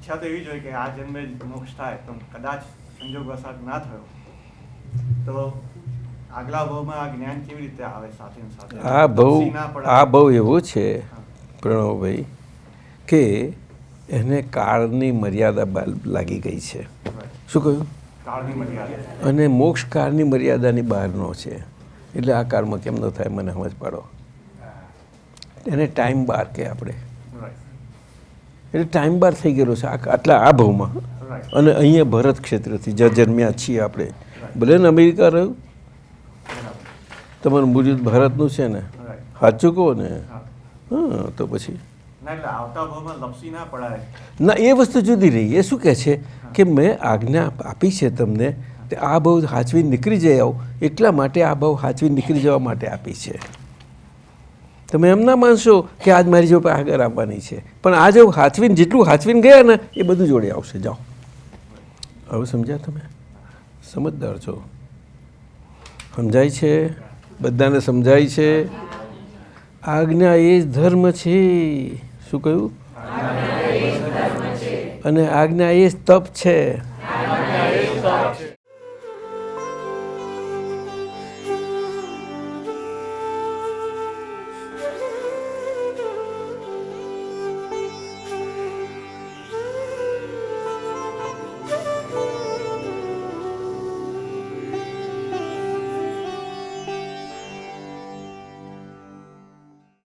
ઈચ્છા તો એવી જ હોય કે આ જન્મે જ મોક્ષ થાય, પણ કદાચ સંજોગવશાત ના થયો તો આગલા ભાવમાં આ જ્ઞાન કેવી રીતે આવે સાથે ને સાથે? આ ભાવ એવો છે પ્રણવભાઈ કે એને કાળની મર્યાદા લાગી ગઈ છે. શું કહ્યું? કાળની મર્યાદા. અને મોક્ષ કાળની મર્યાદાની બહારનો છે. એટલે આ કાળમાં કેમ ન થાય મને સમજ પાડો. એને ટાઈમ બાર કે આપણે, એટલે ટાઈમ બાર થઈ ગયેલો છે આટલા આ ભાવમાં. અને અહીંયા ભરત ક્ષેત્રથી જ્યાં જન્મ્યા છીએ આપણે, ભલે ને અમેરિકા રહ્યું, તમારું મૂળ ભારતનું છે ને, સાચું કહો ને? હા, તો પછી ના, એ વસ્તુ જુદી રહી. એ શું કહે છે કે મેં આજ્ઞા આપી છે તમને, આ ભાવ હાચવી નીકળી જાય આવો, એટલા માટે આ ભાવ હાચવી નીકળી જવા માટે આપી છે. તમે એમ ના માનશો કે આજ મારી જોડે આગળ આવવાની છે, પણ આ જો હાચવીને જેટલું હાચવીને ગયા ને એ બધું જોડે આવશે. જાઓ, હવે સમજ્યા તમે? સમજદાર છો? સમજાય છે? બધાને સમજાય છે? આજ્ઞા એ જ ધર્મ છે. શું કહ્યું? અને આજ્ઞા એ જ તપ છે.